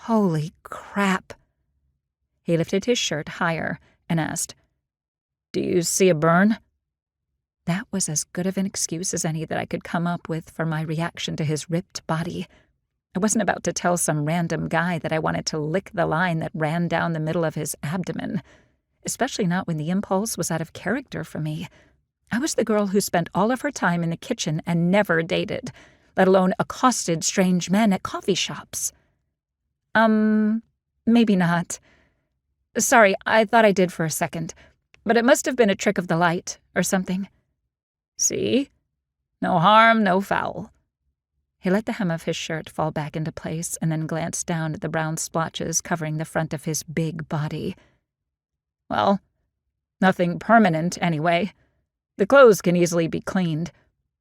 Holy crap. He lifted his shirt higher and asked, "Do you see a burn?" That was as good of an excuse as any that I could come up with for my reaction to his ripped body. I wasn't about to tell some random guy that I wanted to lick the line that ran down the middle of his abdomen, especially not when the impulse was out of character for me. I was the girl who spent all of her time in the kitchen and never dated, let alone accosted strange men at coffee shops. Maybe not. Sorry, I thought I did for a second, but it must have been a trick of the light or something. See? No harm, no foul. He let the hem of his shirt fall back into place and then glanced down at the brown splotches covering the front of his big body. Well, nothing permanent anyway. The clothes can easily be cleaned,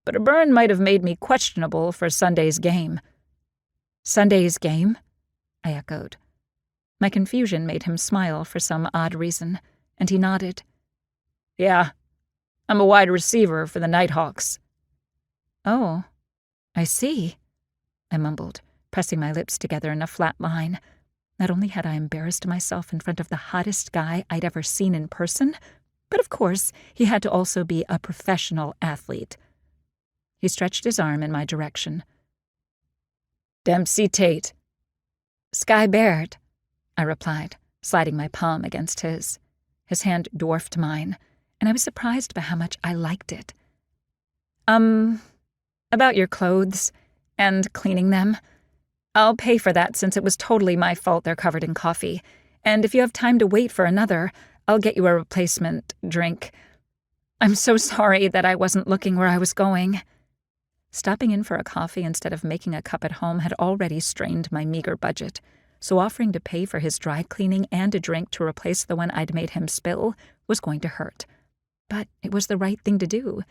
but a burn might have made me questionable for Sunday's game. Sunday's game? I echoed. My confusion made him smile for some odd reason, and he nodded. Yeah, I'm a wide receiver for the Nighthawks. Oh, I see, I mumbled, pressing my lips together in a flat line. Not only had I embarrassed myself in front of the hottest guy I'd ever seen in person, but of course he had to also be a professional athlete. He stretched his arm in my direction. Dempsey Tate. Skye Baird, I replied, sliding my palm against his. His hand dwarfed mine, and I was surprised by how much I liked it. About your clothes and cleaning them. I'll pay for that since it was totally my fault they're covered in coffee, and if you have time to wait for another, I'll get you a replacement drink. I'm so sorry that I wasn't looking where I was going. Stopping in for a coffee instead of making a cup at home had already strained my meager budget, so offering to pay for his dry cleaning and a drink to replace the one I'd made him spill was going to hurt. But it was the right thing to do,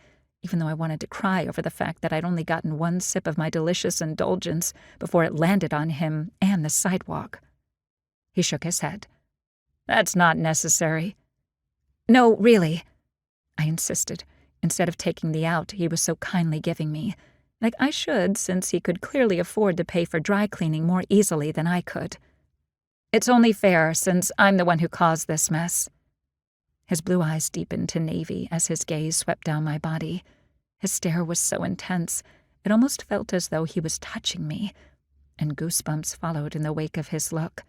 even though I wanted to cry over the fact that I'd only gotten one sip of my delicious indulgence before it landed on him and the sidewalk. He shook his head. That's not necessary. No, really, I insisted, instead of taking the out he was so kindly giving me, like I should since he could clearly afford to pay for dry cleaning more easily than I could. It's only fair since I'm the one who caused this mess. His blue eyes deepened to navy as his gaze swept down my body. His stare was so intense, it almost felt as though he was touching me, and goosebumps followed in the wake of his look.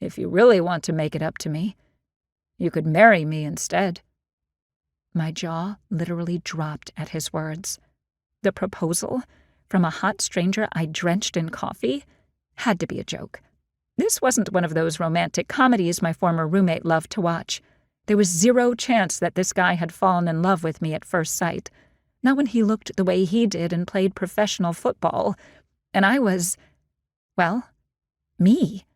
If you really want to make it up to me, you could marry me instead. My jaw literally dropped at his words. The proposal, from a hot stranger I drenched in coffee, had to be a joke. This wasn't one of those romantic comedies my former roommate loved to watch. There was zero chance that this guy had fallen in love with me at first sight, not when he looked the way he did and played professional football, and I was, well, me.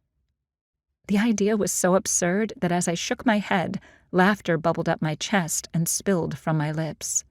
The idea was so absurd that as I shook my head, laughter bubbled up my chest and spilled from my lips.